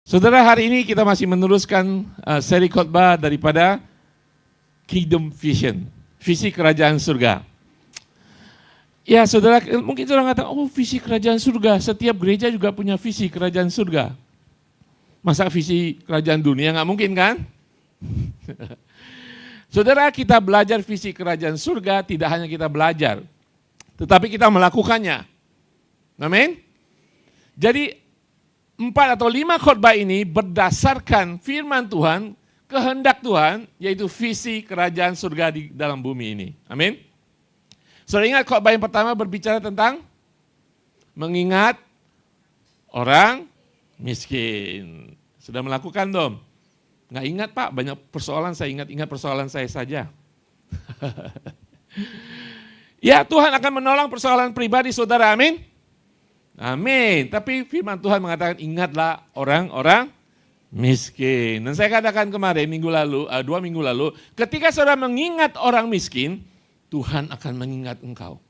Saudara, hari ini kita masih meneruskan seri khotbah daripada Kingdom Vision, visi kerajaan surga. Ya saudara, mungkin saudara kata, oh visi kerajaan surga, setiap gereja juga punya visi kerajaan surga. Masa visi kerajaan dunia nggak mungkin kan? Saudara, kita belajar visi kerajaan surga tidak hanya kita belajar, tetapi kita melakukannya. Amin. Jadi 4 atau 5 khotbah ini berdasarkan firman Tuhan, kehendak Tuhan, yaitu visi kerajaan surga di dalam bumi ini. Amin. Saudara ingat khotbah yang pertama berbicara tentang mengingat orang miskin. Sudah melakukan dong? Nggak ingat Pak, banyak persoalan saya ingat persoalan saya saja. Ya Tuhan akan menolong persoalan pribadi saudara, amin. Amin. Tapi firman Tuhan mengatakan ingatlah orang-orang miskin. Dan saya katakan kemarin 2 minggu lalu, ketika saudara mengingat orang miskin, Tuhan akan mengingat engkau.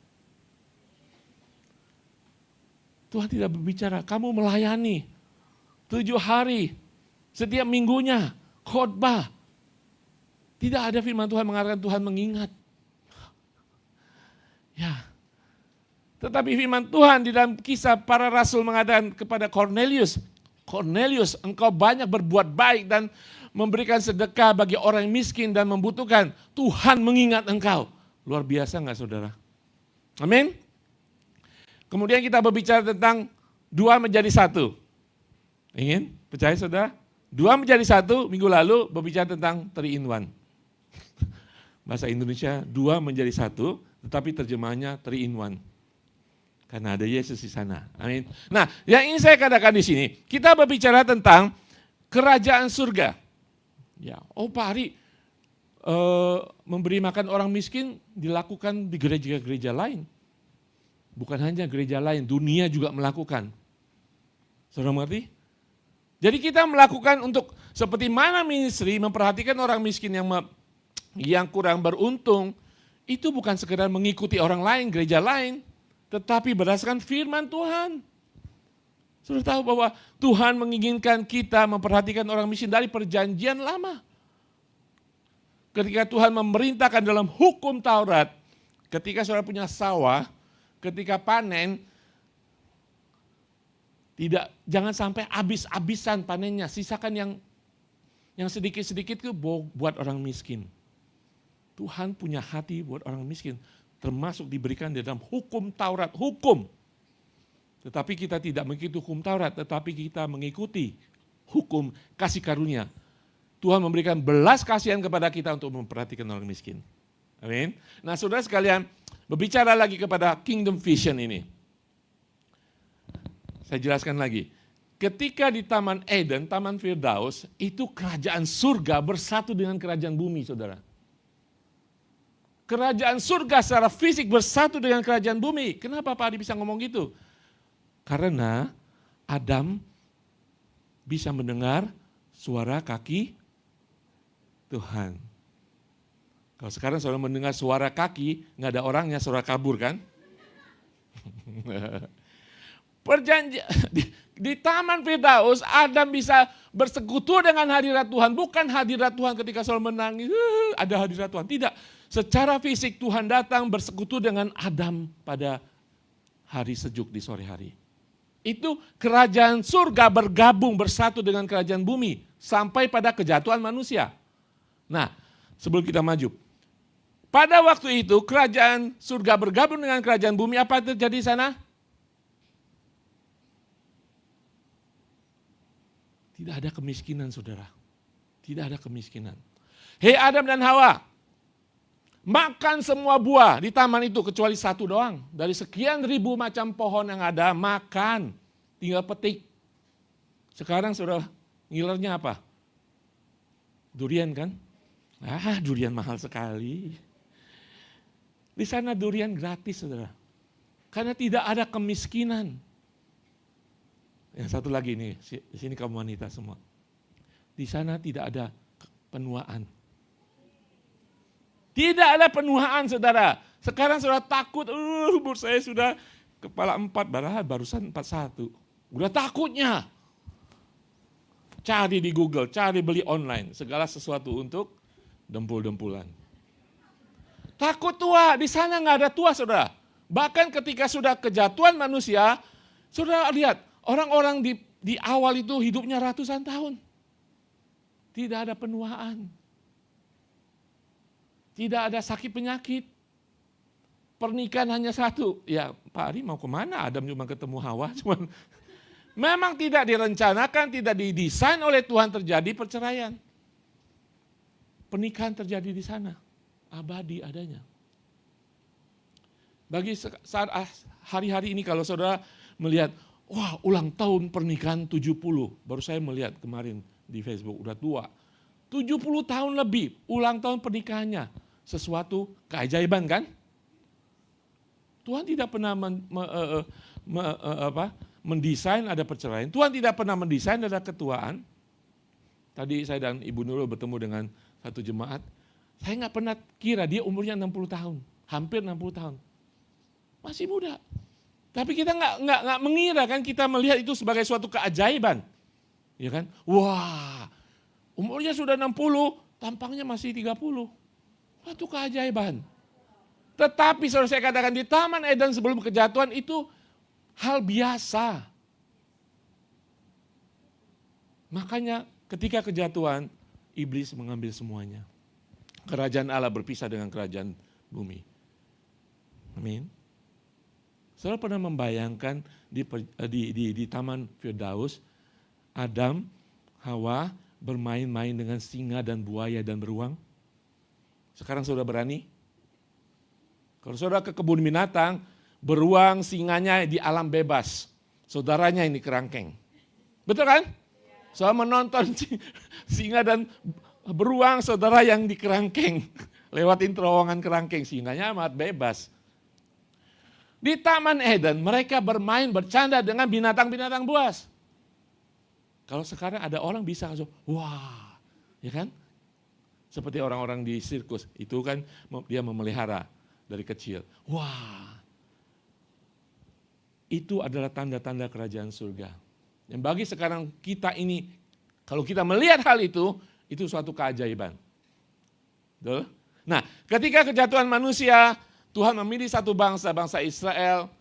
Tuhan tidak berbicara, kamu melayani 7 hari, setiap minggunya, khotbah. Tidak ada firman Tuhan mengatakan Tuhan mengingat. Ya. Tetapi firman Tuhan di dalam kisah para rasul mengatakan kepada Cornelius, Cornelius, engkau banyak berbuat baik dan memberikan sedekah bagi orang yang miskin dan membutuhkan. Tuhan mengingat engkau. Luar biasa enggak saudara? Amin. Kemudian kita berbicara tentang 2 menjadi 1. Ingin? Percaya saudara? 2 menjadi 1 minggu lalu berbicara tentang 3 in 1. Bahasa Indonesia 2 menjadi 1, tetapi terjemahannya 3 in 1. Karena ada Yesus di sana. Amin. Nah, yang ini saya katakan di sini, kita berbicara tentang kerajaan surga. Ya, oh Pak Ari, memberi makan orang miskin dilakukan di gereja-gereja lain. Bukan hanya gereja lain, dunia juga melakukan. Saudara mengerti? Jadi kita melakukan untuk seperti mana ministry memperhatikan orang miskin yang kurang beruntung, itu bukan sekedar mengikuti orang lain, gereja lain, tetapi berdasarkan firman Tuhan. Sudah tahu bahwa Tuhan menginginkan kita memperhatikan orang miskin dari perjanjian lama. Ketika Tuhan memerintahkan dalam hukum Taurat, ketika saudara punya sawah, ketika panen, jangan sampai habis-habisan panennya, sisakan yang sedikit-sedikit itu buat orang miskin. Tuhan punya hati buat orang miskin, termasuk diberikan di dalam hukum Taurat, hukum. Tetapi kita tidak mengikuti hukum Taurat, tetapi kita mengikuti hukum kasih karunia. Tuhan memberikan belas kasihan kepada kita untuk memperhatikan orang miskin. Amin. Nah saudara sekalian, berbicara lagi kepada Kingdom Vision ini. Saya jelaskan lagi. Ketika di Taman Eden, Taman Firdaus, itu kerajaan surga bersatu dengan kerajaan bumi, saudara. Kerajaan surga secara fisik bersatu dengan kerajaan bumi. Kenapa Pak Adi bisa ngomong gitu? Karena Adam bisa mendengar suara kaki Tuhan. Kalau sekarang saudara mendengar suara kaki, nggak ada orangnya, suara kabur kan? Perjanjian di Taman Firdaus, Adam bisa bersekutu dengan hadirat Tuhan. Bukan hadirat Tuhan ketika saudara menangis, ada hadirat Tuhan. Tidak. Secara fisik Tuhan datang bersekutu dengan Adam pada hari sejuk di sore hari. Itu kerajaan surga bergabung bersatu dengan kerajaan bumi sampai pada kejatuhan manusia. Nah, sebelum kita maju. Pada waktu itu kerajaan surga bergabung dengan kerajaan bumi, apa yang terjadi di sana? Tidak ada kemiskinan saudara. Tidak ada kemiskinan. Hei Adam dan Hawa, makan semua buah di taman itu kecuali 1 doang. Dari sekian ribu macam pohon yang ada, makan. Tinggal petik. Sekarang saudara, ngilernya apa? Durian kan? Durian mahal sekali. Di sana durian gratis saudara. Karena tidak ada kemiskinan. Yang satu lagi nih, di sini kaum wanita semua. Di sana tidak ada penuaan. Tidak ada penuaan saudara. Sekarang saudara takut, umur saya sudah kepala 4, barusan 41. Udah takutnya. cari di Google, cari beli online, segala sesuatu untuk dempul-dempulan. Takut tua, di sana nggak ada tua, saudara. Bahkan ketika sudah kejatuhan manusia, saudara lihat, orang-orang di awal itu hidupnya ratusan tahun. Tidak ada penuaan. Tidak ada sakit penyakit. Pernikahan hanya satu. Ya, Pak Ari mau kemana? Adam cuma ketemu Hawa. Cuman memang tidak direncanakan, tidak didesain oleh Tuhan terjadi perceraian. Pernikahan terjadi di sana. Abadi adanya. Bagi saat hari-hari ini kalau saudara melihat, wah ulang tahun pernikahan 70. Baru saya melihat kemarin di Facebook, udah tua. 70 tahun lebih ulang tahun pernikahannya. Sesuatu keajaiban kan? Tuhan tidak pernah mendesain ada perceraian. Tuhan tidak pernah mendesain ada ketuaan. Tadi saya dan Ibu Nurul bertemu dengan satu jemaat. Saya nggak pernah kira dia umurnya 60 tahun. Hampir 60 tahun. Masih muda. Tapi kita nggak mengira kan, kita melihat itu sebagai suatu keajaiban. Ya kan? Wah, umurnya sudah 60, tampangnya masih 30. Suatu keajaiban. Tetapi saudara saya katakan di Taman Eden sebelum kejatuhan itu hal biasa. Makanya ketika kejatuhan, iblis mengambil semuanya. Kerajaan Allah berpisah dengan kerajaan bumi. Amin. Saudara pernah membayangkan di Taman Firdaus, Adam, Hawa bermain-main dengan singa dan buaya dan beruang? Sekarang saudara berani? Kalau saudara ke kebun binatang, beruang, singanya di alam bebas. Saudaranya ini kerangkeng. Betul kan? Saya menonton singa dan beruang, saudara yang di kerangkeng. Lewatin terowongan kerangkeng, singanya amat bebas. Di Taman Eden mereka bermain, bercanda dengan binatang-binatang buas. Kalau sekarang ada orang bisa, wah, ya kan? Seperti orang-orang di sirkus, itu kan dia memelihara dari kecil. Wah, itu adalah tanda-tanda kerajaan surga. Yang bagi sekarang kita ini, kalau kita melihat hal itu suatu keajaiban. Betul? Nah, ketika kejatuhan manusia, Tuhan memilih satu bangsa, bangsa Israel.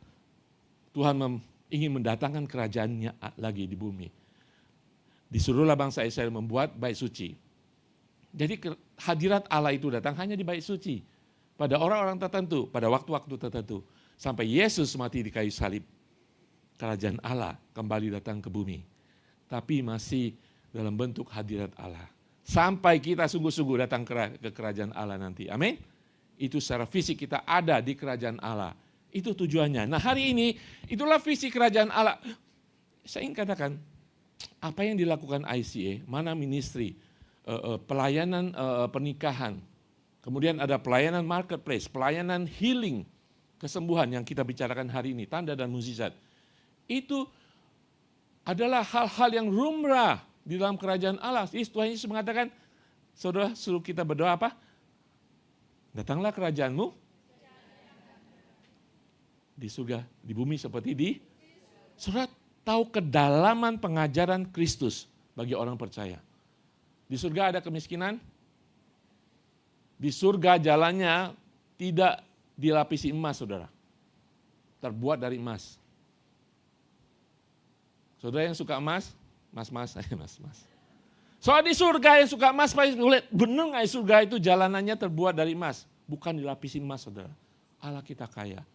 Tuhan ingin mendatangkan kerajaannya lagi di bumi. Disuruhlah bangsa Israel membuat bait suci. Jadi hadirat Allah itu datang hanya di bait suci. Pada orang-orang tertentu, pada waktu-waktu tertentu. Sampai Yesus mati di kayu salib. Kerajaan Allah kembali datang ke bumi. Tapi masih dalam bentuk hadirat Allah. Sampai kita sungguh-sungguh datang ke kerajaan Allah nanti. Amin. Itu secara fisik kita ada di kerajaan Allah. Itu tujuannya. Nah hari ini itulah visi kerajaan Allah. Saya ingin katakan, apa yang dilakukan ICA, mana ministry, pelayanan pernikahan, kemudian ada pelayanan marketplace, pelayanan healing, kesembuhan yang kita bicarakan hari ini, tanda dan mukjizat. Itu adalah hal-hal yang lumrah di dalam kerajaan Allah. Tuhan Yesus mengatakan, saudara suruh kita berdoa apa? Datanglah kerajaanmu di surga, di bumi seperti di saudara tahu kedalaman pengajaran Kristus bagi orang percaya. Di surga ada kemiskinan. Di surga jalannya tidak dilapisi emas, saudara. Terbuat dari emas. Saudara yang suka emas, mas. Soal di surga yang suka emas, benar nggak surga itu jalanannya terbuat dari emas? Bukan dilapisi emas, saudara. Allah kita kaya.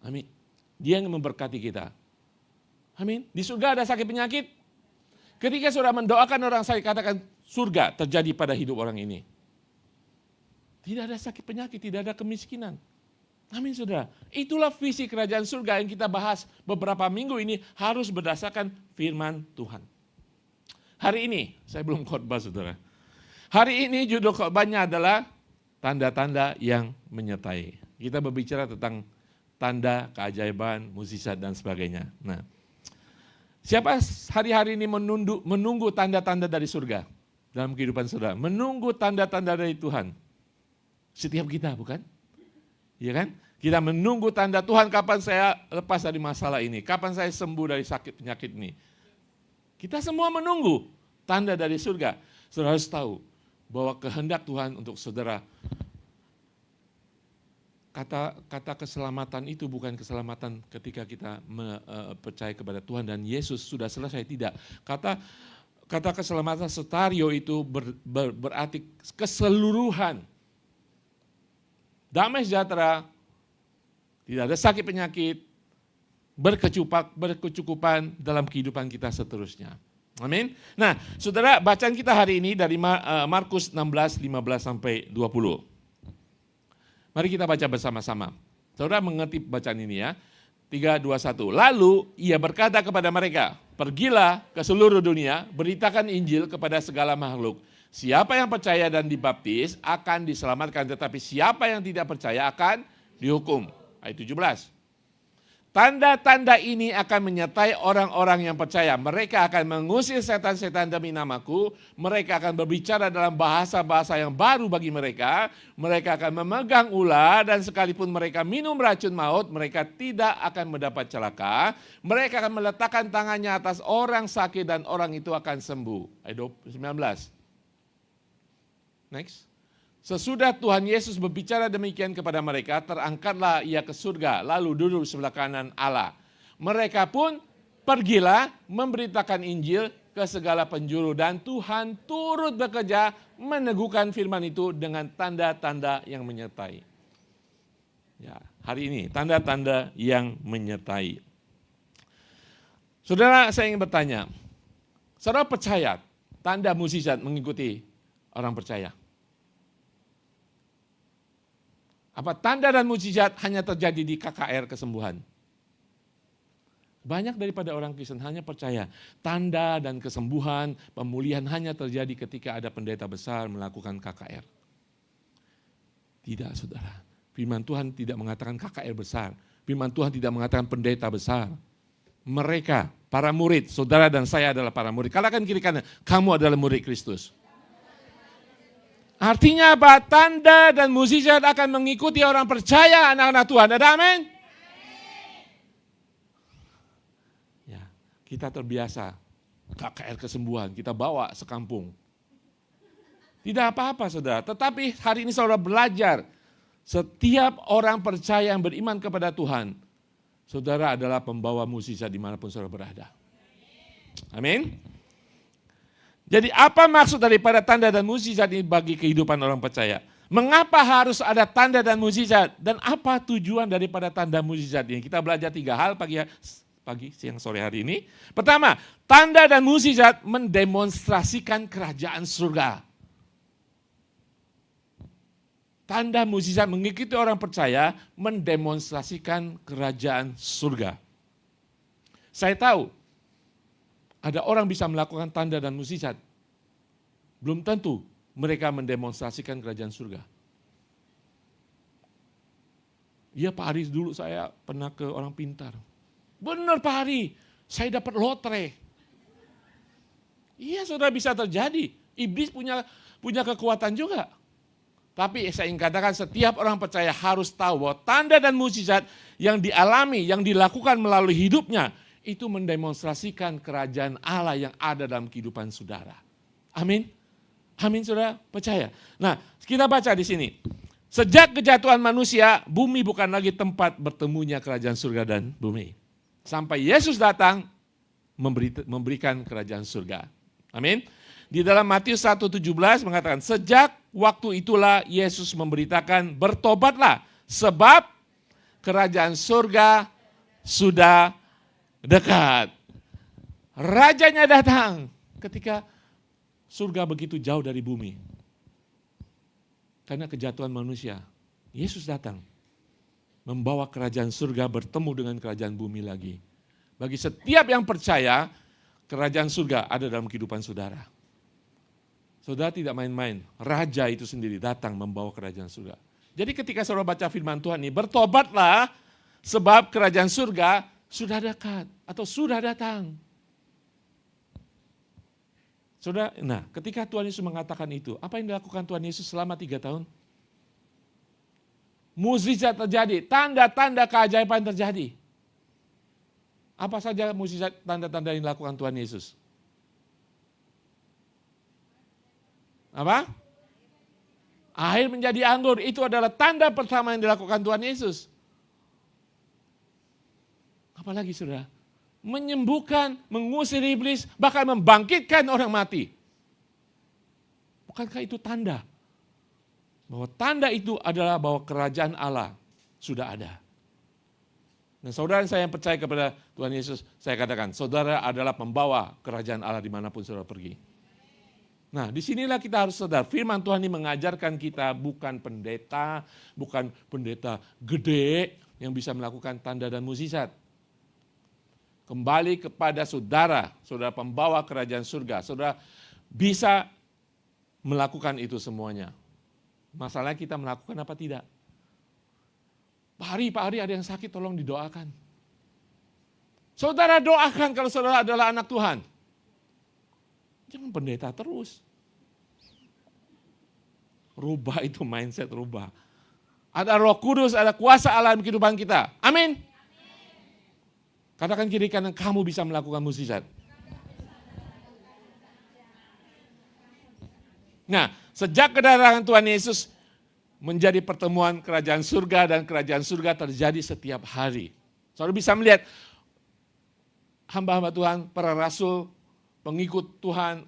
Amin. Dia yang memberkati kita. Amin. Di surga ada sakit penyakit. Ketika saudara mendoakan orang sakit, katakan surga terjadi pada hidup orang ini. Tidak ada sakit penyakit, tidak ada kemiskinan. Amin saudara. Itulah visi kerajaan surga yang kita bahas beberapa minggu ini harus berdasarkan firman Tuhan. Hari ini, saya belum khotbah saudara. Hari ini judul khotbahnya adalah tanda-tanda yang menyertai. Kita berbicara tentang tanda, keajaiban, mukjizat dan sebagainya. Nah, siapa hari-hari ini menunggu tanda-tanda dari surga dalam kehidupan saudara? Menunggu tanda-tanda dari Tuhan. Setiap kita bukan? Iya kan? Kita menunggu tanda Tuhan, kapan saya lepas dari masalah ini, kapan saya sembuh dari sakit penyakit ini. Kita semua menunggu. tanda dari surga. Saudara harus tahu bahwa kehendak Tuhan untuk saudara, kata keselamatan itu bukan keselamatan ketika kita percaya kepada Tuhan dan Yesus sudah selesai, tidak. Kata keselamatan setario itu berarti keseluruhan. Damai sejahtera, tidak ada sakit penyakit, berkecukupan dalam kehidupan kita seterusnya. Amin. Nah, saudara, bacaan kita hari ini dari Markus 16, 15 sampai 20. Mari kita baca bersama-sama. Saudara mengerti bacaan ini ya. 3, 2, 1. Lalu ia berkata kepada mereka, pergilah ke seluruh dunia, beritakan Injil kepada segala makhluk. Siapa yang percaya dan dibaptis akan diselamatkan, tetapi siapa yang tidak percaya akan dihukum. Ayat 17. Tanda-tanda ini akan menyertai orang-orang yang percaya. Mereka akan mengusir setan-setan demi namaku. Mereka akan berbicara dalam bahasa-bahasa yang baru bagi mereka. Mereka akan memegang ular dan sekalipun mereka minum racun maut, mereka tidak akan mendapat celaka. Mereka akan meletakkan tangannya atas orang sakit dan orang itu akan sembuh. Ayat 19. Next. Sesudah Tuhan Yesus berbicara demikian kepada mereka, terangkatlah ia ke surga, lalu duduk sebelah kanan Allah. Mereka pun pergilah memberitakan Injil ke segala penjuru dan Tuhan turut bekerja meneguhkan firman itu dengan tanda-tanda yang menyertai. Ya, hari ini tanda-tanda yang menyertai. Saudara, saya ingin bertanya, saudara percaya tanda mukjizat mengikuti orang percaya? Apa tanda dan mukjizat hanya terjadi di KKR kesembuhan? Banyak daripada orang Kristen hanya percaya tanda dan kesembuhan, pemulihan hanya terjadi ketika ada pendeta besar melakukan KKR. Tidak, saudara. Firman Tuhan tidak mengatakan KKR besar. Firman Tuhan tidak mengatakan pendeta besar. Mereka, para murid, saudara dan saya adalah para murid. Katakan kiri kanan, kamu adalah murid Kristus. Artinya apa? Tanda dan mukjizat akan mengikuti orang percaya, anak-anak Tuhan. Ada amin? Ya, kita terbiasa KKR kesembuhan, kita bawa sekampung. Tidak apa-apa saudara, tetapi hari ini saudara belajar. Setiap orang percaya yang beriman kepada Tuhan, saudara adalah pembawa mukjizat dimanapun saudara berada. Amin. Jadi apa maksud daripada tanda dan mukjizat ini bagi kehidupan orang percaya? Mengapa harus ada tanda dan mukjizat? Dan apa tujuan daripada tanda mukjizat ini? Kita belajar 3 hal pagi, siang, sore hari ini. Pertama, tanda dan mukjizat mendemonstrasikan kerajaan surga. Tanda mukjizat mengikuti orang percaya mendemonstrasikan kerajaan surga. Saya tahu ada orang bisa melakukan tanda dan mukjizat. Belum tentu mereka mendemonstrasikan kerajaan surga. Iya Pak Hari, dulu saya pernah ke orang pintar. Benar Pak Hari, saya dapat lotre. Iya saudara, bisa terjadi. Iblis punya kekuatan juga. Tapi saya ingin katakan setiap orang percaya harus tahu bahwa tanda dan mukjizat yang dialami, yang dilakukan melalui hidupnya, itu mendemonstrasikan kerajaan Allah yang ada dalam kehidupan saudara. Amin. Amin saudara, percaya. Nah, kita baca di sini. Sejak kejatuhan manusia, bumi bukan lagi tempat bertemunya kerajaan surga dan bumi. Sampai Yesus datang memberikan kerajaan surga. Amin. Di dalam Matius 1:17 mengatakan, sejak waktu itulah Yesus memberitakan, bertobatlah sebab kerajaan surga sudah dekat. Rajanya datang ketika surga begitu jauh dari bumi. Karena kejatuhan manusia, Yesus datang membawa kerajaan surga bertemu dengan kerajaan bumi lagi. Bagi setiap yang percaya, kerajaan surga ada dalam kehidupan saudara. Saudara tidak main-main, raja itu sendiri datang membawa kerajaan surga. Jadi ketika saudara baca firman Tuhan ini, bertobatlah sebab kerajaan surga sudah dekat atau sudah datang. Saudara, nah ketika Tuhan Yesus mengatakan itu, apa yang dilakukan Tuhan Yesus selama 3 tahun? Mukjizat terjadi, tanda-tanda keajaiban terjadi. Apa saja mukjizat tanda-tanda yang dilakukan Tuhan Yesus? Apa? Air menjadi anggur. Itu adalah tanda pertama yang dilakukan Tuhan Yesus. Apalagi saudara? Menyembuhkan, mengusir iblis, bahkan membangkitkan orang mati. Bukankah itu tanda? Bahwa tanda itu adalah bahwa kerajaan Allah sudah ada. Nah, saudara saya yang percaya kepada Tuhan Yesus, saya katakan, saudara adalah pembawa kerajaan Allah dimanapun saudara pergi. Nah, disinilah kita harus sadar, firman Tuhan ini mengajarkan kita bukan pendeta gede yang bisa melakukan tanda dan mukjizat. Kembali kepada saudara pembawa kerajaan surga, saudara bisa melakukan itu semuanya. Masalahnya kita melakukan apa tidak? Pak Hari ada yang sakit, tolong didoakan. Saudara doakan kalau saudara adalah anak Tuhan. Jangan pendeta terus. Rubah itu mindset, rubah. Ada Roh Kudus, ada kuasa Allah dalam kehidupan kita. Amin. Katakan kiri kanan, kamu bisa melakukan mukjizat. Nah, sejak kedatangan Tuhan Yesus menjadi pertemuan kerajaan surga dan kerajaan surga terjadi setiap hari. Saudara bisa melihat hamba-hamba Tuhan, para rasul, pengikut Tuhan,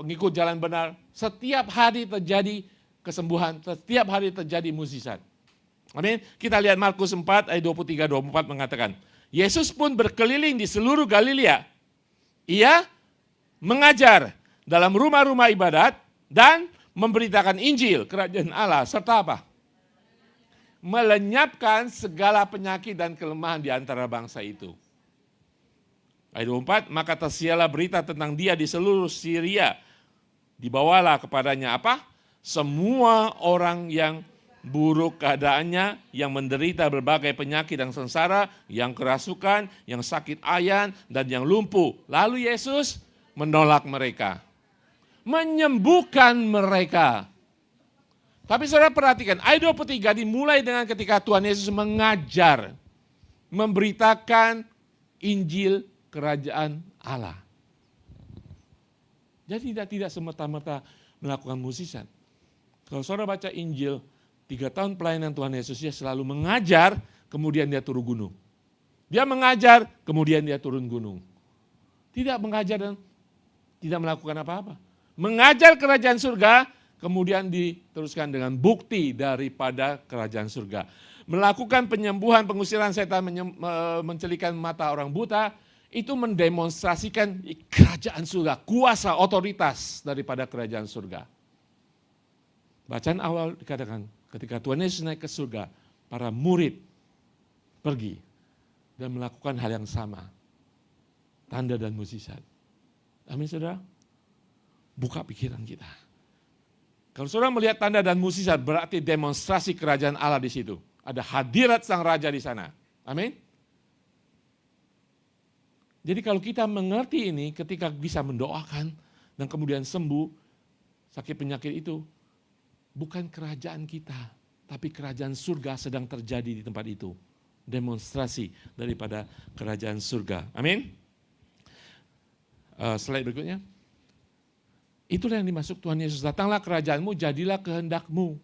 pengikut jalan benar, setiap hari terjadi kesembuhan, setiap hari terjadi mukjizat. Amin. Kita lihat Markus 4 ayat 23-24 mengatakan, Yesus pun berkeliling di seluruh Galilea. Ia mengajar dalam rumah-rumah ibadat dan memberitakan Injil kerajaan Allah serta apa? Melenyapkan segala penyakit dan kelemahan di antara bangsa itu. Ayat 24, maka tersiarlah berita tentang dia di seluruh Syria. Dibawalah kepadanya apa? Semua orang yang buruk keadaannya, yang menderita berbagai penyakit dan sengsara, yang kerasukan, yang sakit ayan, dan yang lumpuh. Lalu Yesus menolak mereka. Menyembuhkan mereka. Tapi saudara perhatikan, ayat 23 dimulai dengan ketika Tuhan Yesus mengajar, memberitakan Injil kerajaan Allah. Jadi tidak semata-mata melakukan mukjizat. Kalau saudara baca Injil, 3 tahun pelayanan Tuhan Yesus, dia selalu mengajar, kemudian dia turun gunung. Dia mengajar, kemudian dia turun gunung. Tidak mengajar dan tidak melakukan apa-apa. Mengajar kerajaan surga, kemudian diteruskan dengan bukti daripada kerajaan surga. Melakukan penyembuhan, pengusiran setan, mencelikan mata orang buta, itu mendemonstrasikan kerajaan surga, kuasa, otoritas daripada kerajaan surga. Bacaan awal dikatakan, ketika Tuhan Yesus naik ke surga, para murid pergi dan melakukan hal yang sama. Tanda dan mukjizat. Amin saudara? Buka pikiran kita. Kalau saudara melihat tanda dan mukjizat, berarti demonstrasi kerajaan Allah di situ. Ada hadirat sang raja di sana. Amin? Jadi kalau kita mengerti ini, ketika bisa mendoakan dan kemudian sembuh sakit penyakit itu, bukan kerajaan kita, tapi kerajaan surga sedang terjadi di tempat itu. Demonstrasi daripada kerajaan surga. Amin. Slide berikutnya. Itulah yang dimaksud Tuhan Yesus. Datanglah kerajaanmu, jadilah kehendakmu.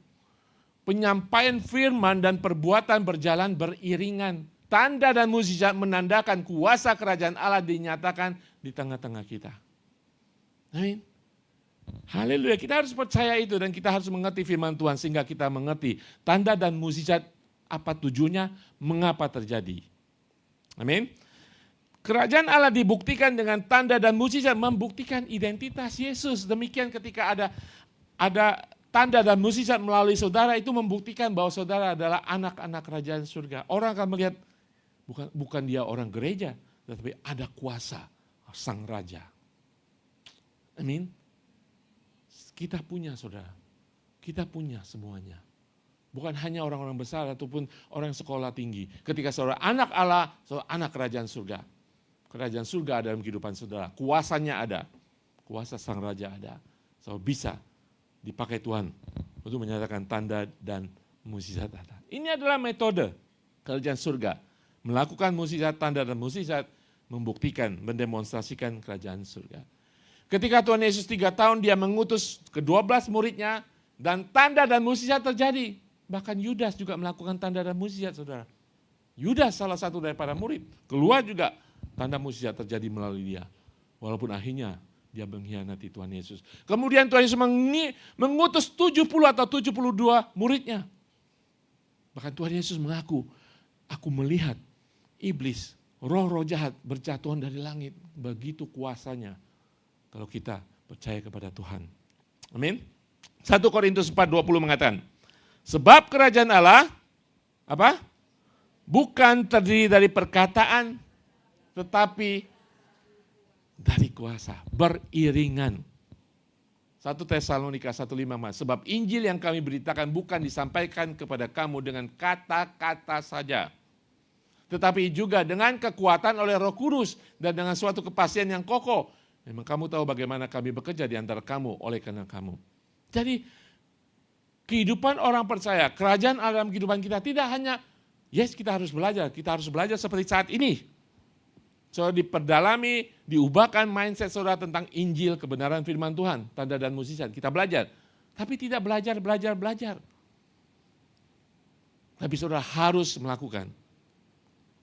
Penyampaian firman dan perbuatan berjalan beriringan. Tanda dan mukjizat menandakan kuasa kerajaan Allah dinyatakan di tengah-tengah kita. Amin. Haleluya, kita harus percaya itu dan kita harus mengerti firman Tuhan sehingga kita mengerti tanda dan mukjizat apa tujuannya, mengapa terjadi. Amin. Kerajaan Allah dibuktikan dengan tanda dan mukjizat, membuktikan identitas Yesus. Demikian ketika ada tanda dan mukjizat melalui saudara, itu membuktikan bahwa saudara adalah anak-anak kerajaan surga. Orang akan melihat bukan dia orang gereja, tetapi ada kuasa sang raja. Amin. Kita punya saudara, kita punya semuanya. Bukan hanya orang-orang besar ataupun orang sekolah tinggi. Ketika saudara anak Allah, saudara anak kerajaan surga. Kerajaan surga ada dalam kehidupan saudara. Kuasanya ada, kuasa sang raja ada. Saudara bisa dipakai Tuhan untuk menyatakan tanda dan mukjizat ada. Ini adalah metode kerajaan surga. Melakukan mukjizat, tanda dan mukjizat, membuktikan, mendemonstrasikan kerajaan surga. Ketika Tuhan Yesus 3 tahun dia mengutus ke-12 muridnya dan tanda dan mukjizat terjadi. Bahkan Yudas juga melakukan tanda dan mukjizat, saudara. Yudas salah satu daripada murid. Keluar juga tanda mukjizat terjadi melalui dia. Walaupun akhirnya dia mengkhianati Tuhan Yesus. Kemudian Tuhan Yesus mengutus 70 atau 72 muridnya. Bahkan Tuhan Yesus mengaku, aku melihat iblis, roh-roh jahat berjatuhan dari langit. Begitu kuasanya kalau kita percaya kepada Tuhan. Amin. 1 Korintus 4:20 mengatakan, sebab kerajaan Allah, apa? Bukan terdiri dari perkataan, tetapi dari kuasa, beriringan. 1 Tesalonika 1:5, sebab Injil yang kami beritakan bukan disampaikan kepada kamu dengan kata-kata saja, tetapi juga dengan kekuatan oleh Roh Kudus dan dengan suatu kepastian yang kokoh. Memang kamu tahu bagaimana kami bekerja di antara kamu oleh karena kamu. Jadi kehidupan orang percaya, kerajaan Allah dalam kehidupan kita tidak hanya, yes kita harus belajar seperti saat ini. Saudara diperdalami, diubahkan mindset saudara tentang Injil, kebenaran firman Tuhan, tanda dan mukjizat. Kita belajar, tapi tidak belajar. Tapi saudara harus melakukan.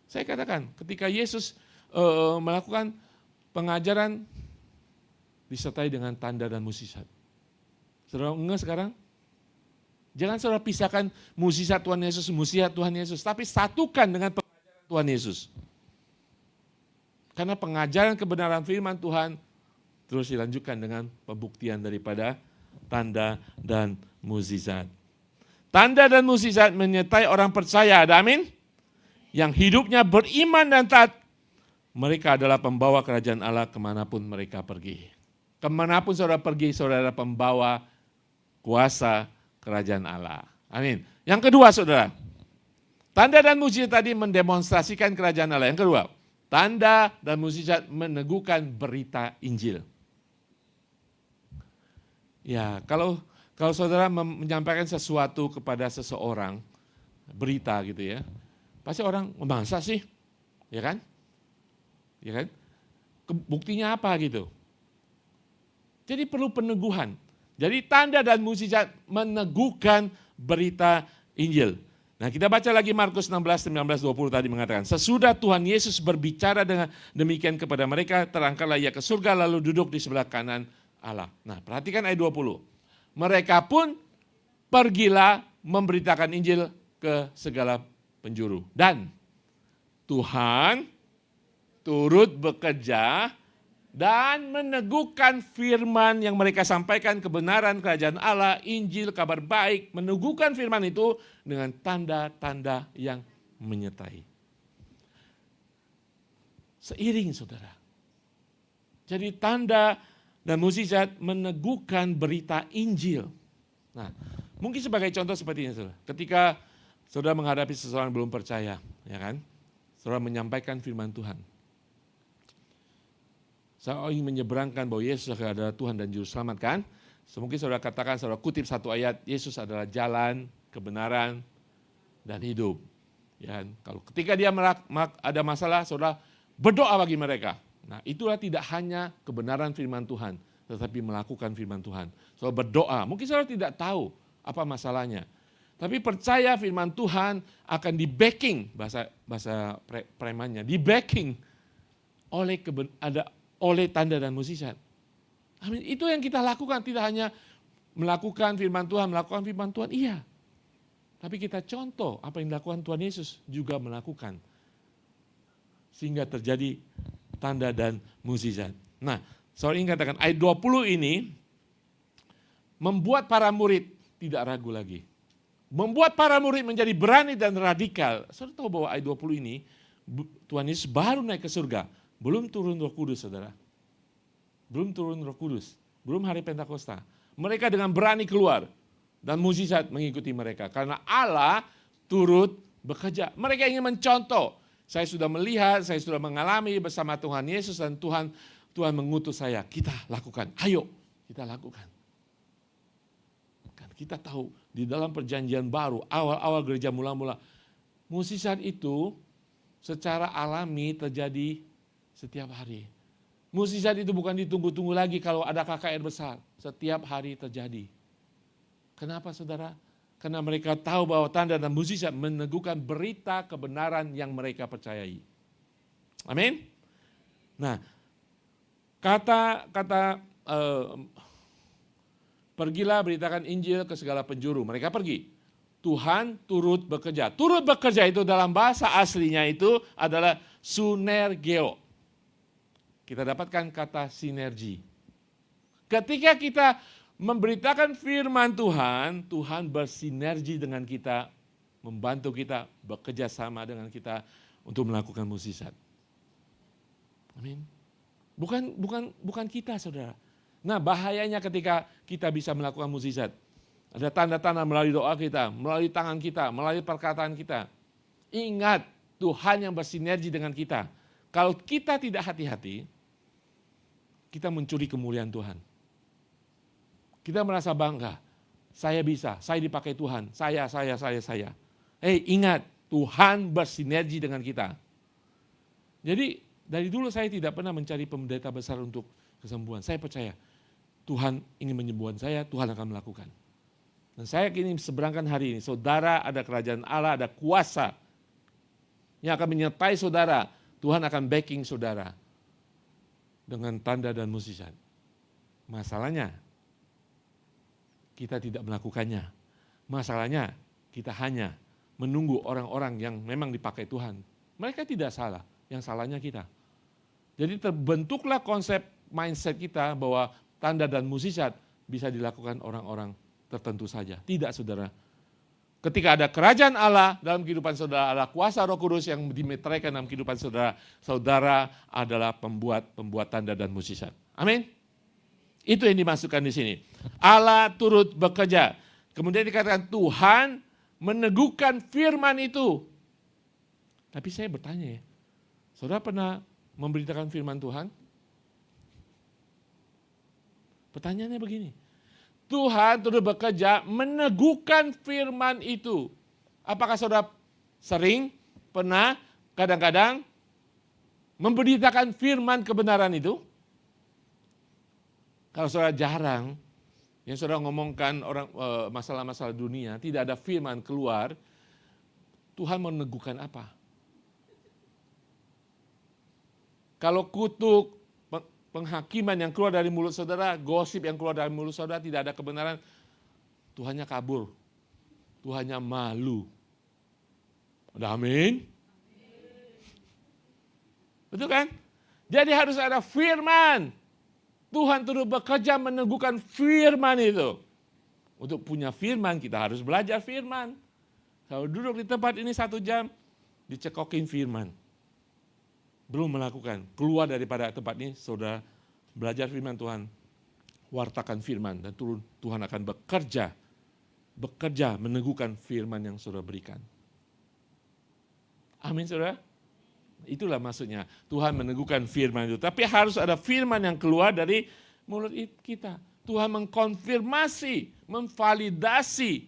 Saya katakan, ketika Yesus melakukan pengajaran, disertai dengan tanda dan mukjizat. Saudara enggak sekarang? Jangan saudara pisahkan mukjizat Tuhan Yesus, tapi satukan dengan pengajaran Tuhan Yesus. Karena pengajaran kebenaran firman Tuhan terus dilanjutkan dengan pembuktian daripada tanda dan mukjizat. Tanda dan mukjizat menyertai orang percaya, ada amin? Yang hidupnya beriman dan taat. Mereka adalah pembawa kerajaan Allah kemanapun mereka pergi. Kemanapun saudara pergi, saudara pembawa kuasa kerajaan Allah. Amin. Yang kedua saudara, tanda dan mukjizat tadi mendemonstrasikan kerajaan Allah. Yang kedua, tanda dan mukjizat meneguhkan berita Injil. Ya, kalau saudara menyampaikan sesuatu kepada seseorang, berita gitu ya, pasti orang, masa sih? Ya kan? Ya kan? Buktinya apa gitu? Jadi perlu peneguhan. Jadi tanda dan mukjizat meneguhkan berita Injil. Nah kita baca lagi Markus 16, 19, 20 tadi mengatakan, sesudah Tuhan Yesus berbicara dengan demikian kepada mereka, terangkatlah ia ke surga lalu duduk di sebelah kanan Allah. Nah perhatikan ayat 20. Mereka pun pergilah memberitakan Injil ke segala penjuru. Dan Tuhan turut bekerja dan meneguhkan firman yang mereka sampaikan, kebenaran kerajaan Allah, Injil, kabar baik, meneguhkan firman itu dengan tanda-tanda yang menyertai. Seiring saudara. Jadi tanda dan mukjizat meneguhkan berita Injil. Nah, mungkin sebagai contoh seperti ini saudara. Ketika saudara menghadapi seseorang yang belum percaya, ya kan? Saudara menyampaikan firman Tuhan. Saya ingin menyeberangkan bahwa Yesus adalah Tuhan dan Juru Selamat kan? Mungkin saudara katakan, saudara kutip satu ayat, Yesus adalah jalan, kebenaran, dan hidup. Ya, kalau ketika dia ada masalah, saudara berdoa bagi mereka. Nah itulah tidak hanya kebenaran firman Tuhan, tetapi melakukan firman Tuhan. Saudara berdoa, mungkin saudara tidak tahu apa masalahnya. Tapi percaya firman Tuhan akan di-backing, bahasa premannya, di-backing oleh tanda dan mukjizat. Amin. Itu yang kita lakukan, tidak hanya melakukan firman Tuhan, iya. Tapi kita contoh apa yang dilakukan Tuhan Yesus juga melakukan. Sehingga terjadi tanda dan mukjizat. Nah, saya ingin katakan ayat 20 ini membuat para murid tidak ragu lagi. Membuat para murid menjadi berani dan radikal. Saudara tahu bahwa ayat 20 ini Tuhan Yesus baru naik ke surga. Belum turun Roh Kudus, saudara. Belum turun Roh Kudus. Belum hari Pentakosta. Mereka dengan berani keluar. Dan mukjizat mengikuti mereka. Karena Allah turut bekerja. Mereka ingin mencontoh. Saya sudah melihat, saya sudah mengalami bersama Tuhan Yesus. Dan Tuhan mengutus saya. Kita lakukan. Ayo, kita lakukan. Kan kita tahu di dalam perjanjian baru, awal-awal gereja mula-mula. Mukjizat itu secara alami terjadi setiap hari. Mukjizat itu bukan ditunggu-tunggu lagi kalau ada KKR besar. Setiap hari terjadi. Kenapa saudara? Karena mereka tahu bahwa tanda dan mukjizat meneguhkan berita kebenaran yang mereka percayai. Amin. Nah, kata pergilah beritakan Injil ke segala penjuru. Mereka pergi. Tuhan turut bekerja. Turut bekerja itu dalam bahasa aslinya itu adalah sunergeo. Kita dapatkan kata sinergi. Ketika kita memberitakan firman Tuhan, Tuhan bersinergi dengan kita, membantu kita, bekerja sama dengan kita untuk melakukan mukjizat. Amin. Bukan kita, saudara. Nah, bahayanya ketika kita bisa melakukan mukjizat. Ada tanda-tanda melalui doa kita, melalui tangan kita, melalui perkataan kita. Ingat, Tuhan yang bersinergi dengan kita. Kalau kita tidak hati-hati, kita mencuri kemuliaan Tuhan. Kita merasa bangga, saya bisa, saya dipakai Tuhan, saya. Ingat, Tuhan bersinergi dengan kita. Jadi dari dulu saya tidak pernah mencari pendeta besar untuk kesembuhan. Saya percaya Tuhan ingin menyembuhkan saya, Tuhan akan melakukan. Dan saya ingin seberangkan hari ini, saudara ada kerajaan Allah, ada kuasa yang akan menyertai saudara. Tuhan akan backing saudara dengan tanda dan mukjizat. Masalahnya, kita tidak melakukannya. Masalahnya, kita hanya menunggu orang-orang yang memang dipakai Tuhan. Mereka tidak salah, yang salahnya kita. Jadi terbentuklah konsep mindset kita bahwa tanda dan mukjizat bisa dilakukan orang-orang tertentu saja. Tidak, saudara. Ketika ada kerajaan Allah dalam kehidupan saudara, ada kuasa Roh Kudus yang dimeteraikan dalam kehidupan saudara, saudara adalah pembuat tanda dan mukjizat. Amin. Itu yang dimasukkan di sini. Allah turut bekerja. Kemudian dikatakan Tuhan meneguhkan firman itu. Tapi saya bertanya ya, saudara pernah memberitakan firman Tuhan? Pertanyaannya begini. Tuhan turut bekerja meneguhkan firman itu. Apakah saudara sering, pernah, kadang-kadang memberitakan firman kebenaran itu? Kalau saudara jarang, yang saudara ngomongkan orang masalah-masalah dunia, tidak ada firman keluar, Tuhan meneguhkan apa? Kalau kutuk, penghakiman yang keluar dari mulut saudara, gosip yang keluar dari mulut saudara, tidak ada kebenaran, Tuhannya kabur. Tuhannya malu. Ada amin? Betul kan? Jadi harus ada firman. Tuhan turut bekerja meneguhkan firman itu. Untuk punya firman, kita harus belajar firman. Kalau duduk di tempat ini 1 jam, dicekokin firman. Belum melakukan, keluar daripada tempat ini, saudara belajar firman Tuhan, wartakan firman, dan turun Tuhan akan bekerja meneguhkan firman yang saudara berikan. Amin saudara? Itulah maksudnya, Tuhan meneguhkan firman itu. Tapi harus ada firman yang keluar dari mulut kita. Tuhan mengkonfirmasi, memvalidasi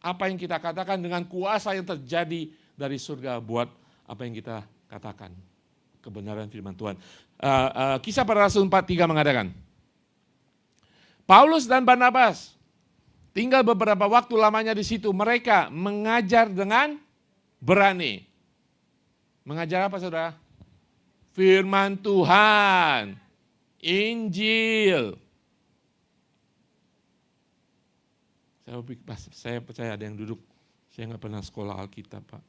apa yang kita katakan dengan kuasa yang terjadi dari surga buat apa yang kita katakan. Kebenaran firman Tuhan. Kisah Para Rasul 4:3 mengatakan, Paulus dan Barnabas tinggal beberapa waktu lamanya di situ. Mereka mengajar dengan berani. Mengajar apa saudara? Firman Tuhan. Injil. Saya percaya ada yang duduk, saya nggak pernah sekolah Alkitab Pak.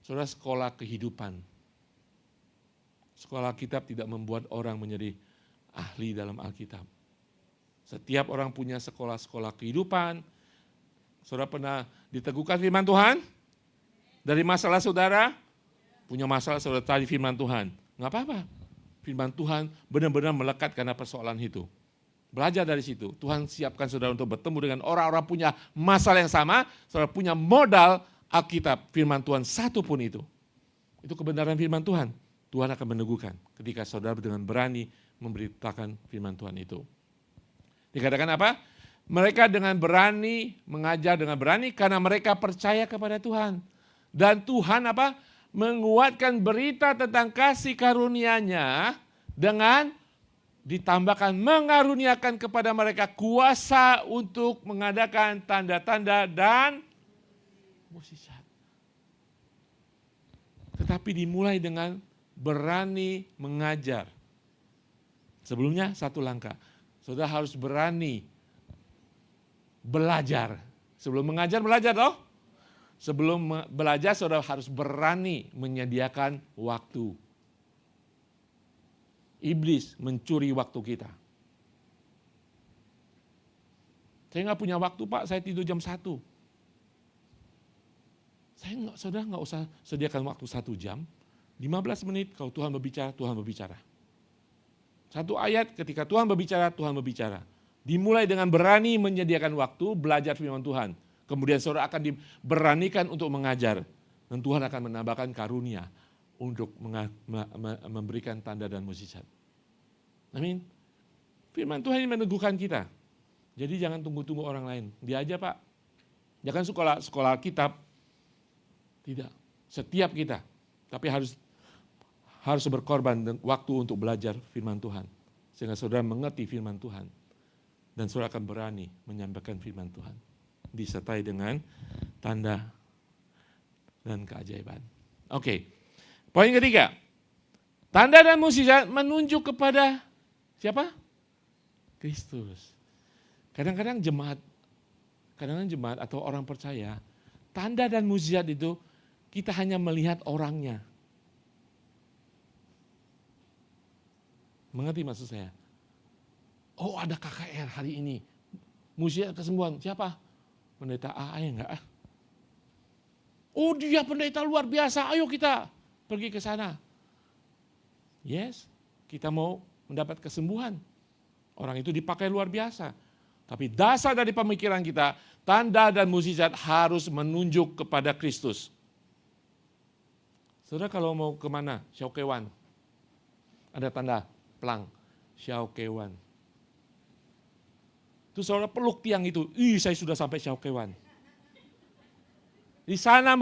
Saudara sekolah kehidupan. Sekolah Alkitab tidak membuat orang menjadi ahli dalam Alkitab. Setiap orang punya sekolah-sekolah kehidupan. Saudara pernah diteguhkan firman Tuhan? Dari masalah saudara? Punya masalah saudara tadi firman Tuhan. Nggak apa-apa. Firman Tuhan benar-benar melekat karena persoalan itu. Belajar dari situ. Tuhan siapkan saudara untuk bertemu dengan orang-orang punya masalah yang sama. Saudara punya modal Alkitab, firman Tuhan satu pun itu. Itu kebenaran firman Tuhan. Tuhan akan meneguhkan ketika saudara dengan berani memberitakan firman Tuhan itu. Dikatakan apa? Mereka dengan berani, mengajar dengan berani karena mereka percaya kepada Tuhan. Dan Tuhan apa? Menguatkan berita tentang kasih karunia-Nya dengan ditambahkan mengaruniakan kepada mereka kuasa untuk mengadakan tanda-tanda dan mukjizat. Tetapi dimulai dengan berani mengajar. Sebelumnya satu langkah. Saudara harus berani belajar. Sebelum mengajar, belajar loh. Sebelum belajar, saudara harus berani menyediakan waktu. Iblis mencuri waktu kita. Saya nggak punya waktu Pak, saya tidur jam 1. Saudara nggak usah sediakan waktu 1 jam. 15 menit kalau Tuhan berbicara, Tuhan berbicara. Satu ayat ketika Tuhan berbicara. Dimulai dengan berani menyediakan waktu, belajar firman Tuhan. Kemudian saudara akan diberanikan untuk mengajar. Dan Tuhan akan menambahkan karunia untuk memberikan tanda dan mukjizat. Amin. Firman Tuhan ini meneguhkan kita. Jadi jangan tunggu-tunggu orang lain. Dia aja Pak. Jangan sekolah kitab. Tidak. Setiap kita. Tapi harus berkorban waktu untuk belajar firman Tuhan. Sehingga saudara mengerti firman Tuhan. Dan saudara akan berani menyampaikan firman Tuhan. Disertai dengan tanda dan keajaiban. Oke. Poin ketiga. Tanda dan mukjizat menunjuk kepada siapa? Kristus. Kadang-kadang jemaat atau orang percaya, tanda dan mukjizat itu kita hanya melihat orangnya. Mengerti maksud saya? Oh ada KKR hari ini. Mukjizat kesembuhan. Siapa? Pendeta A ya enggak? Oh dia pendeta luar biasa. Ayo kita pergi ke sana. Yes, kita mau mendapat kesembuhan. Orang itu dipakai luar biasa. Tapi dasar dari pemikiran kita, tanda dan mukjizat harus menunjuk kepada Kristus. Saudara kalau mau kemana? Syaukewan. Ada tanda pelang. Syaukewan. Terus saudara peluk tiang itu. Saya sudah sampai Syaukewan. Di sana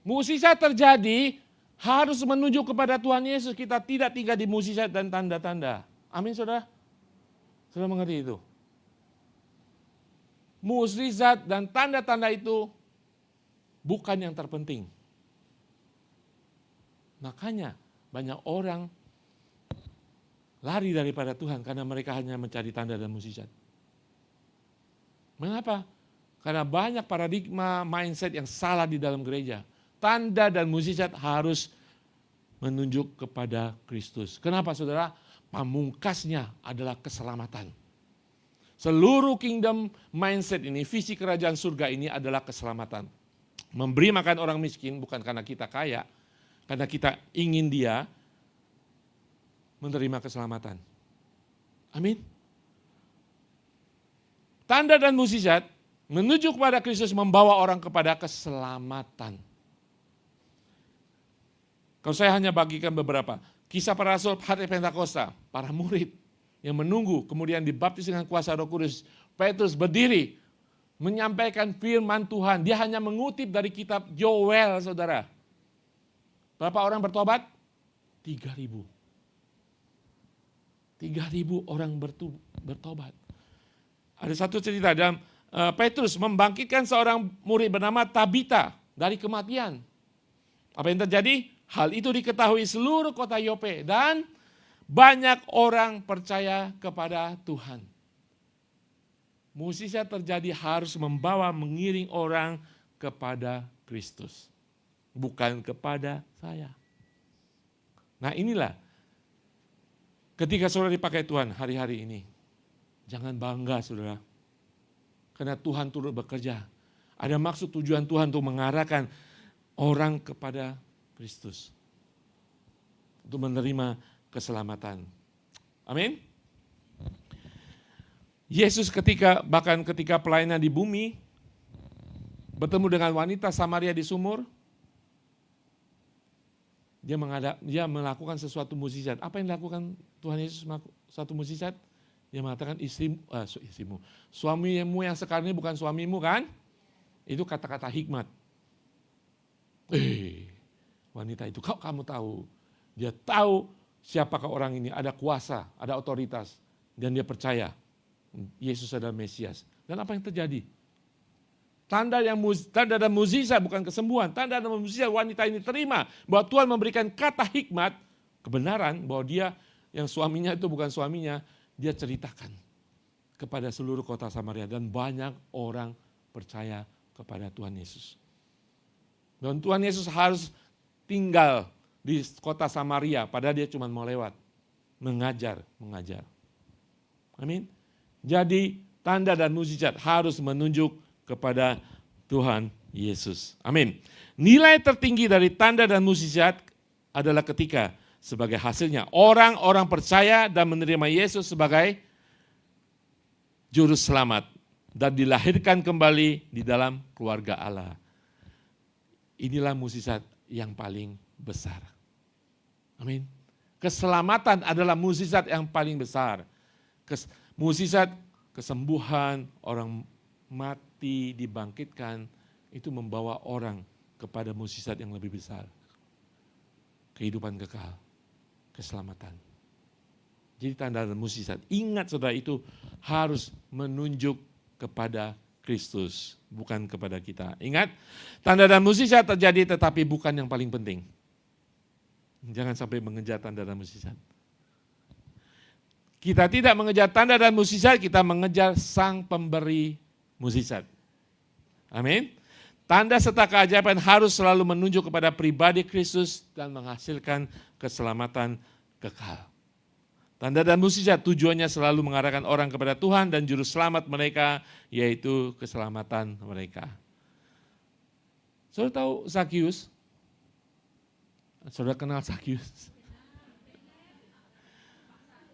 mukjizat terjadi harus menunjuk kepada Tuhan Yesus. Kita tidak tinggal di mukjizat dan tanda-tanda. Amin saudara? Saudara mengerti itu? Mukjizat dan tanda-tanda itu bukan yang terpenting. Makanya banyak orang lari daripada Tuhan karena mereka hanya mencari tanda dan mukjizat. Mengapa? Karena banyak paradigma mindset yang salah di dalam gereja. Tanda dan mukjizat harus menunjuk kepada Kristus. Kenapa saudara? Pamungkasnya adalah keselamatan. Seluruh kingdom mindset ini, visi kerajaan surga ini adalah keselamatan. Memberi makan orang miskin bukan karena kita kaya, karena kita ingin dia menerima keselamatan. Amin. Tanda dan mukjizat menuju kepada Kristus membawa orang kepada keselamatan. Kalau saya hanya bagikan beberapa. Kisah para rasul hari Pentakosta, para murid yang menunggu kemudian dibaptis dengan kuasa Roh Kudus. Petrus berdiri menyampaikan firman Tuhan. Dia hanya mengutip dari kitab Yoel, saudara. Berapa orang bertobat? 3.000. 3.000 orang bertobat. Ada satu cerita dalam Petrus membangkitkan seorang murid bernama Tabita dari kematian. Apa yang terjadi? Hal itu diketahui seluruh kota Yope dan banyak orang percaya kepada Tuhan. Mukjizat terjadi harus mengiring orang kepada Kristus. Bukan kepada saya. Nah inilah ketika saudara dipakai Tuhan hari-hari ini. Jangan bangga saudara. Karena Tuhan turut bekerja. Ada maksud tujuan Tuhan untuk mengarahkan orang kepada Kristus. Untuk menerima keselamatan. Amin. Yesus bahkan ketika pelayanan di bumi, bertemu dengan wanita Samaria di sumur, dia melakukan sesuatu mukjizat. Apa yang dilakukan Tuhan Yesus satu mukjizat? Dia mengatakan istrimu, suamimu yang sekarang ini bukan suamimu kan? Itu kata-kata hikmat. Wanita itu, kamu tahu Dia tahu siapakah orang ini, ada kuasa, ada otoritas. Dan dia percaya Yesus adalah Mesias. Dan apa yang terjadi? Tanda dan mukjizat bukan kesembuhan. Tanda dan mukjizat wanita ini terima bahwa Tuhan memberikan kata hikmat, kebenaran bahwa dia yang suaminya itu bukan suaminya, dia ceritakan kepada seluruh kota Samaria dan banyak orang percaya kepada Tuhan Yesus. Dan Tuhan Yesus harus tinggal di kota Samaria, padahal dia cuma mau lewat, mengajar. Amin. Jadi tanda dan mukjizat harus menunjuk kepada Tuhan Yesus. Amin. Nilai tertinggi dari tanda dan mukjizat adalah ketika sebagai hasilnya orang-orang percaya dan menerima Yesus sebagai juru selamat dan dilahirkan kembali di dalam keluarga Allah. Inilah mukjizat yang paling besar. Amin. Keselamatan adalah mukjizat yang paling besar. Mukjizat kesembuhan, orang mati dibangkitkan, itu membawa orang kepada mukjizat yang lebih besar. Kehidupan kekal, keselamatan. Jadi tanda dan mukjizat. Ingat saudara, itu harus menunjuk kepada Kristus, bukan kepada kita. Ingat, tanda dan mukjizat terjadi tetapi bukan yang paling penting. Jangan sampai mengejar tanda dan mukjizat. Kita tidak mengejar tanda dan mukjizat, kita mengejar Sang Pemberi mukjizat. Amin. Tanda serta keajaiban harus selalu menunjuk kepada pribadi Kristus dan menghasilkan keselamatan kekal. Tanda dan mukjizat tujuannya selalu mengarahkan orang kepada Tuhan dan juru selamat mereka, yaitu keselamatan mereka. Saudara tahu Zakius? Saudara kenal Zakius?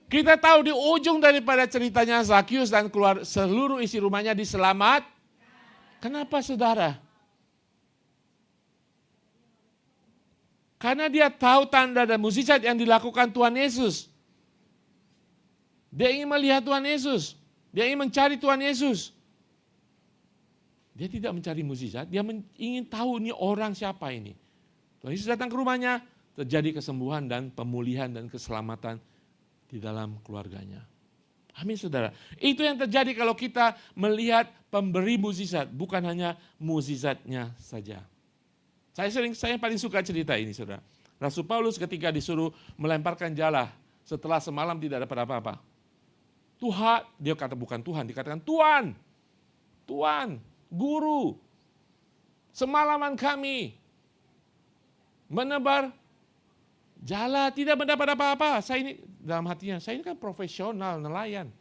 Kita tahu di ujung daripada ceritanya Zakius dan keluar seluruh isi rumahnya diselamat. Kenapa saudara? Karena dia tahu tanda dan mukjizat yang dilakukan Tuhan Yesus. Dia ingin melihat Tuhan Yesus. Dia ingin mencari Tuhan Yesus. Dia tidak mencari mukjizat, dia ingin tahu ini orang siapa ini. Tuhan Yesus datang ke rumahnya, terjadi kesembuhan dan pemulihan dan keselamatan di dalam keluarganya. Amin saudara. Itu yang terjadi kalau kita melihat pemberi mukjizat, bukan hanya mukjizatnya saja. Saya paling suka cerita ini saudara. Rasul Paulus ketika disuruh melemparkan jala setelah semalam tidak dapat apa-apa. Tuhan, dia kata bukan Tuhan, dikatakan Tuhan, guru, semalaman kami menebar jala tidak mendapat apa-apa. Saya ini dalam hatinya, saya ini kan profesional nelayan.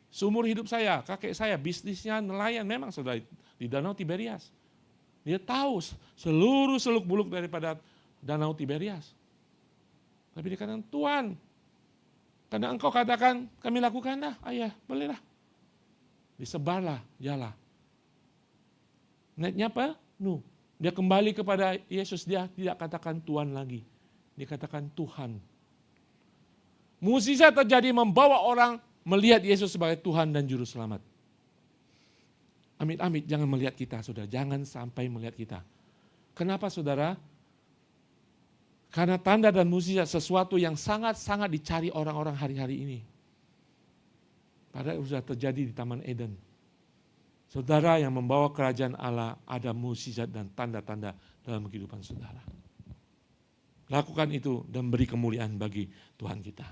Seumur hidup saya, kakek saya bisnisnya nelayan memang sudah di Danau Tiberias. Dia tahu seluruh seluk-beluk daripada Danau Tiberias. Tapi dia katakan, Tuhan, karena engkau katakan kami lakukanlah, ayah bolehlah. Disebarlah jala. Naiknya apa? Dia kembali kepada Yesus, dia tidak katakan Tuhan lagi. Dia katakan Tuhan. Mukjizat terjadi membawa orang melihat Yesus sebagai Tuhan dan Juru Selamat. Amit-amit jangan melihat kita saudara, jangan sampai melihat kita. Kenapa saudara? Karena tanda dan mukjizat sesuatu yang sangat-sangat dicari orang-orang hari-hari ini. Padahal sudah terjadi di Taman Eden. Saudara yang membawa kerajaan Allah ada mukjizat dan tanda-tanda dalam kehidupan saudara. Lakukan itu dan beri kemuliaan bagi Tuhan kita.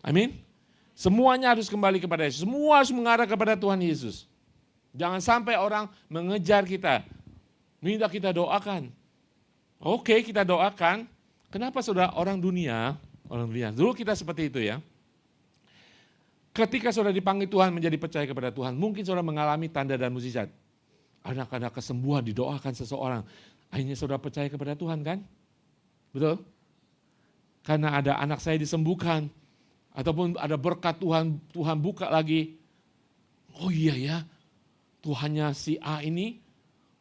Amin. Semuanya harus kembali kepada Yesus. Semua harus mengarah kepada Tuhan Yesus. Jangan sampai orang mengejar kita. Minta kita doakan. Oke, kita doakan. Kenapa saudara orang dunia, dulu kita seperti itu ya. Ketika saudara dipanggil Tuhan menjadi percaya kepada Tuhan, mungkin saudara mengalami tanda dan mukjizat. Ada kesembuhan didoakan seseorang. Akhirnya saudara percaya kepada Tuhan kan? Betul? Karena ada anak saya disembuhkan. Ataupun ada berkat Tuhan buka lagi. Oh iya ya, Tuhannya si A ini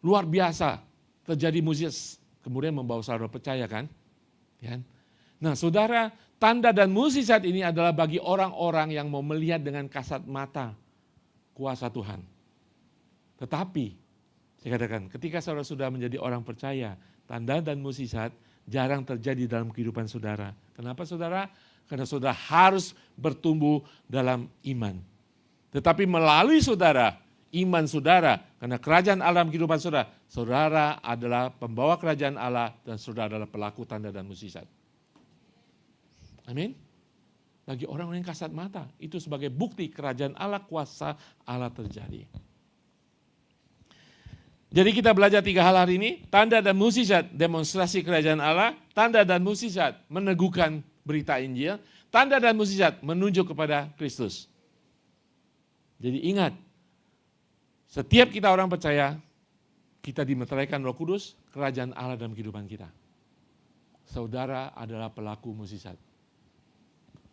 luar biasa. Terjadi mukjizat. Kemudian membawa saudara percaya kan? Nah saudara, tanda dan mukjizat ini adalah bagi orang-orang yang mau melihat dengan kasat mata kuasa Tuhan. Tetapi, saya katakan ketika saudara sudah menjadi orang percaya, tanda dan mukjizat jarang terjadi dalam kehidupan saudara. Kenapa saudara? Karena saudara harus bertumbuh dalam iman. Tetapi melalui saudara, iman saudara, karena kerajaan Allah dalam kehidupan saudara, saudara adalah pembawa kerajaan Allah dan saudara adalah pelaku tanda dan mukjizat. Amin. Bagi orang yang kasat mata, itu sebagai bukti kerajaan Allah, kuasa Allah terjadi. Jadi kita belajar 3 hal hari ini, tanda dan mukjizat demonstrasi kerajaan Allah, tanda dan mukjizat meneguhkan berita Injil, tanda dan mukjizat menunjuk kepada Kristus. Jadi ingat, setiap kita orang percaya, kita dimeteraikan Roh Kudus, kerajaan Allah dalam kehidupan kita. Saudara adalah pelaku mukjizat.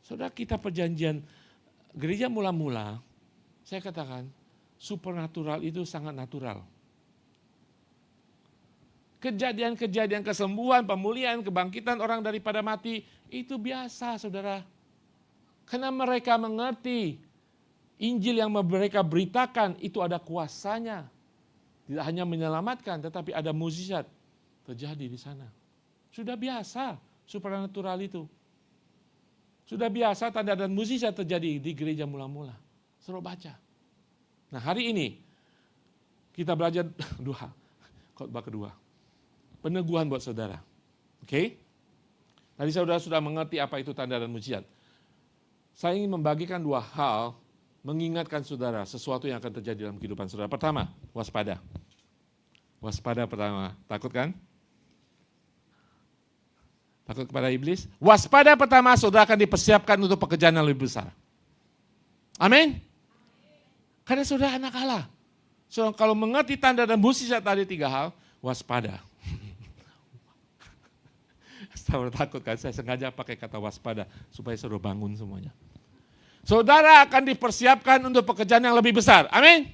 Saudara, kita perjanjian gereja mula-mula, saya katakan, supernatural itu sangat natural. Kejadian-kejadian kesembuhan, pemulihan, kebangkitan orang daripada mati, itu biasa saudara. Karena mereka mengerti Injil yang mereka beritakan itu ada kuasanya. Tidak hanya menyelamatkan, tetapi ada mukjizat terjadi di sana. Sudah biasa supernatural itu. Sudah biasa tanda dan mukjizat terjadi di gereja mula-mula. Suruh baca. Nah hari ini kita belajar khotbah kedua. Peneguhan buat saudara. Oke? Tadi saudara sudah mengerti apa itu tanda dan mukjizat. Saya ingin membagikan 2 hal mengingatkan saudara sesuatu yang akan terjadi dalam kehidupan saudara. Pertama, waspada. Waspada pertama. Takut kan? Takut kepada iblis? Waspada pertama, saudara akan dipersiapkan untuk pekerjaan yang lebih besar. Amin? Karena saudara anak Allah. So, kalau mengerti tanda dan mukjizat tadi 3 hal, waspada. Saudara takut kan? Saya sengaja pakai kata waspada supaya saudara bangun semuanya. Saudara akan dipersiapkan untuk pekerjaan yang lebih besar. Amin?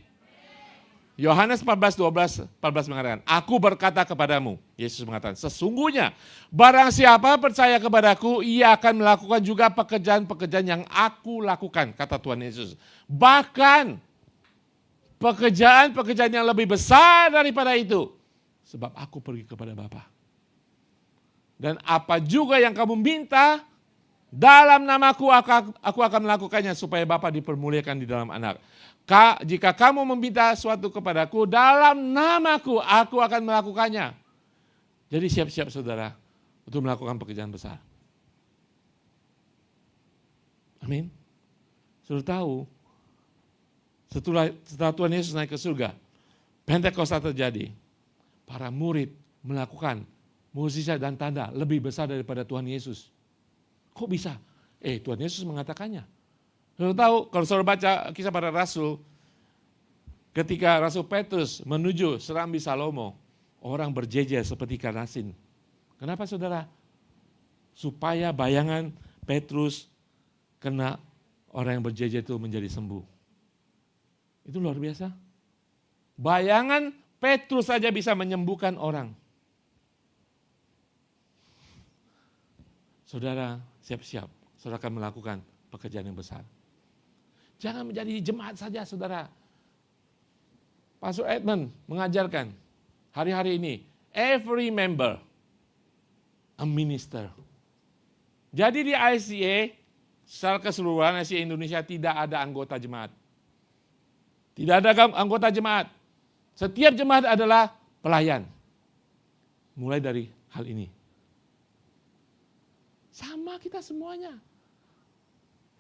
Yohanes 14 mengatakan, aku berkata kepadamu, Yesus mengatakan, sesungguhnya barang siapa percaya kepadaku, ia akan melakukan juga pekerjaan-pekerjaan yang aku lakukan, kata Tuhan Yesus. Bahkan pekerjaan-pekerjaan yang lebih besar daripada itu, sebab aku pergi kepada Bapa. Dan apa juga yang kamu minta, dalam namaku aku akan melakukannya supaya Bapa dipermuliakan di dalam anak. Jika kamu meminta sesuatu kepadaku dalam namaku, aku akan melakukannya. Jadi siap-siap saudara untuk melakukan pekerjaan besar. Amin. Sudah tahu, setelah Tuhan Yesus naik ke surga, Pentakosta terjadi, para murid melakukan mukjizat dan tanda lebih besar daripada Tuhan Yesus. Kok bisa? Tuhan Yesus mengatakannya. Saudara tahu, kalau saudara baca Kisah Para Rasul, ketika Rasul Petrus menuju Serambi Salomo, orang berjejer seperti ikan asin. Kenapa saudara? Supaya bayangan Petrus kena orang yang berjejer itu menjadi sembuh. Itu luar biasa. Bayangan Petrus saja bisa menyembuhkan orang. Saudara siap-siap, saudara akan melakukan pekerjaan yang besar. Jangan menjadi jemaat saja saudara. Pastor Edmund mengajarkan hari-hari ini, every member a minister. Jadi di ICA, secara keseluruhan ICA Indonesia tidak ada anggota jemaat. Tidak ada anggota jemaat. Setiap jemaat adalah pelayan. Mulai dari hal ini. Sama kita semuanya.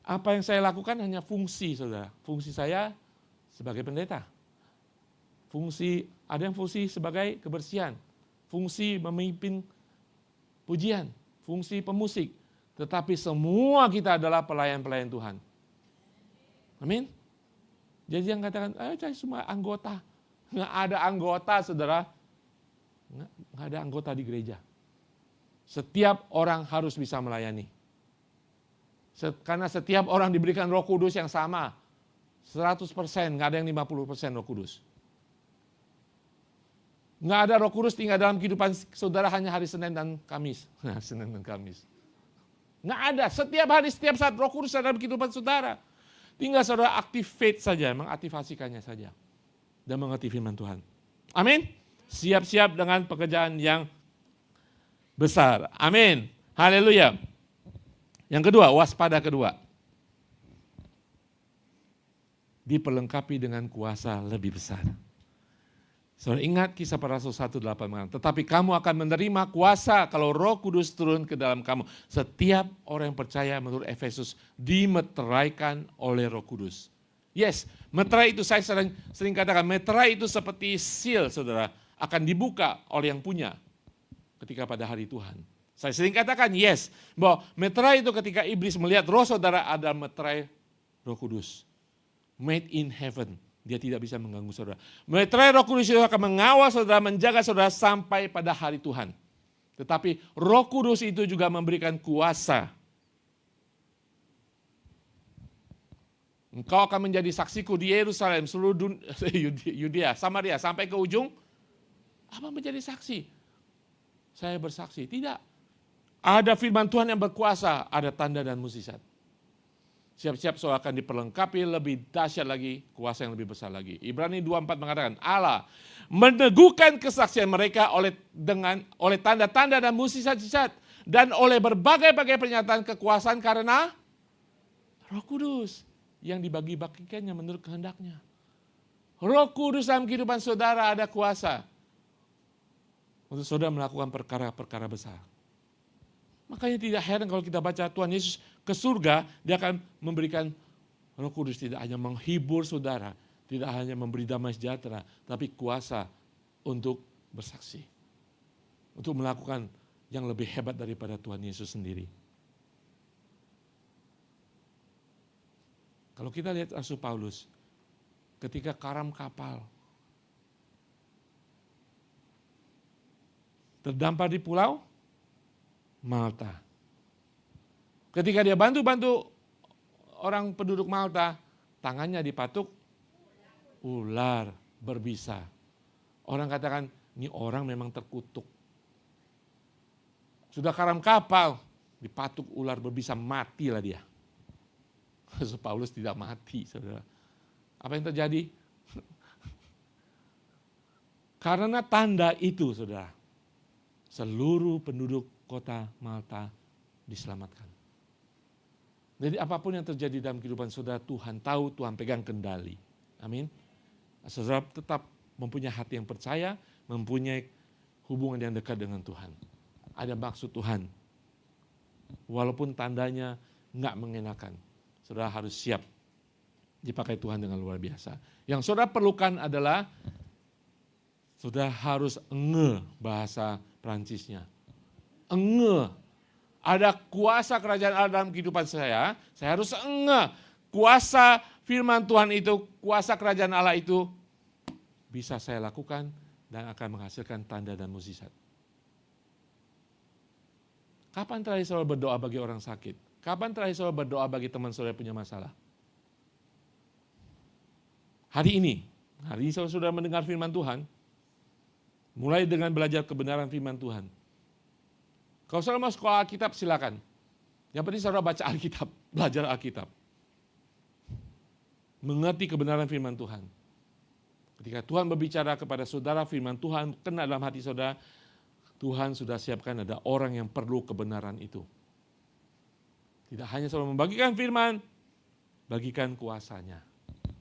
Apa yang saya lakukan hanya fungsi, saudara. Fungsi saya sebagai pendeta. Ada yang fungsi sebagai kebersihan. Fungsi memimpin pujian. Fungsi pemusik. Tetapi semua kita adalah pelayan-pelayan Tuhan. Amin. Jadi yang katakan, saya cuma anggota. Nggak ada anggota, saudara. Nggak ada anggota di gereja. Setiap orang harus bisa melayani. Karena setiap orang diberikan Roh Kudus yang sama. 100%, nggak ada yang 50% Roh Kudus. Nggak ada Roh Kudus tinggal dalam kehidupan saudara hanya hari Senin dan Kamis. Senin dan Kamis. Nggak ada, setiap hari, setiap saat Roh Kudus ada dalam kehidupan saudara. Tinggal saudara activate saja, mengaktifasikannya saja. Dan mengerti firman Tuhan. Amin. Siap-siap dengan pekerjaan yang besar. Amin. Haleluya. Yang kedua, waspada kedua. Diperlengkapi dengan kuasa lebih besar. Saudara ingat kisah para rasul 1:8 mengatakan, tetapi kamu akan menerima kuasa kalau Roh Kudus turun ke dalam kamu. Setiap orang yang percaya menurut Efesus dimeteraikan oleh Roh Kudus. Yes, meterai itu saya sering katakan, meterai itu seperti seal, saudara, akan dibuka oleh yang punya ketika pada hari Tuhan. Saya sering katakan yes, bahwa meterai itu ketika iblis melihat roh saudara ada meterai Roh Kudus. Made in heaven. Dia tidak bisa mengganggu saudara. Meterai Roh Kudus itu akan mengawal saudara, menjaga saudara sampai pada hari Tuhan. Tetapi Roh Kudus itu juga memberikan kuasa. Engkau akan menjadi saksiku di Yerusalem, seluruh Yudea, Samaria, sampai ke ujung. Apa menjadi saksi? Saya bersaksi. Tidak. Ada firman Tuhan yang berkuasa, ada tanda dan mukjizat. Siap-siap saudara akan diperlengkapi lebih dahsyat lagi, kuasa yang lebih besar lagi. Ibrani 2:4 mengatakan, Allah meneguhkan kesaksian mereka oleh tanda-tanda dan mukjizat dan oleh berbagai-bagai pernyataan kekuasaan karena Roh Kudus yang dibagi-bagikannya menurut kehendaknya. Roh Kudus dalam kehidupan saudara ada kuasa untuk saudara melakukan perkara-perkara besar. Makanya tidak heran kalau kita baca Tuhan Yesus ke surga, dia akan memberikan Roh Kudus, tidak hanya menghibur saudara, tidak hanya memberi damai sejahtera, tapi kuasa untuk bersaksi. Untuk melakukan yang lebih hebat daripada Tuhan Yesus sendiri. Kalau kita lihat Rasul Paulus, ketika karam kapal, terdampar di pulau Malta. Ketika dia bantu orang penduduk Malta, tangannya dipatuk ular berbisa. Orang katakan, ini orang memang terkutuk. Sudah karam kapal, dipatuk ular berbisa, matilah dia. Rasul Paulus tidak mati, saudara. Apa yang terjadi? Karena tanda itu, saudara, seluruh penduduk kota Malta diselamatkan. Jadi apapun yang terjadi dalam kehidupan saudara, Tuhan tahu, Tuhan pegang kendali. Amin. Saudara tetap mempunyai hati yang percaya, mempunyai hubungan yang dekat dengan Tuhan. Ada maksud Tuhan. Walaupun tandanya enggak mengenakan, saudara harus siap dipakai Tuhan dengan luar biasa. Yang saudara perlukan adalah saudara harus bahasa Prancisnya. Ada kuasa kerajaan Allah dalam kehidupan saya harus kuasa firman Tuhan itu, kuasa kerajaan Allah itu bisa saya lakukan dan akan menghasilkan tanda dan mukjizat. Kapan terakhir saudara berdoa bagi orang sakit? Kapan terakhir saudara berdoa bagi teman saudara yang punya masalah? Hari ini saudara mendengar firman Tuhan, mulai dengan belajar kebenaran firman Tuhan. Kalau saudara mau sekolah Alkitab silakan. Yang penting saudara baca Alkitab, belajar Alkitab. Mengerti kebenaran firman Tuhan. Ketika Tuhan berbicara kepada saudara, firman Tuhan kena dalam hati saudara, Tuhan sudah siapkan ada orang yang perlu kebenaran itu. Tidak hanya saudara membagikan firman, bagikan kuasanya.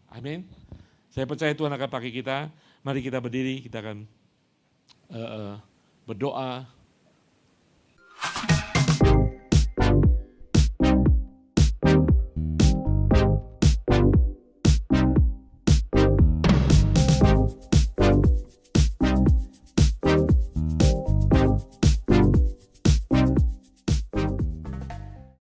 Amin. Saya percaya Tuhan akan pakai kita. Mari kita berdiri, kita akan berdoa.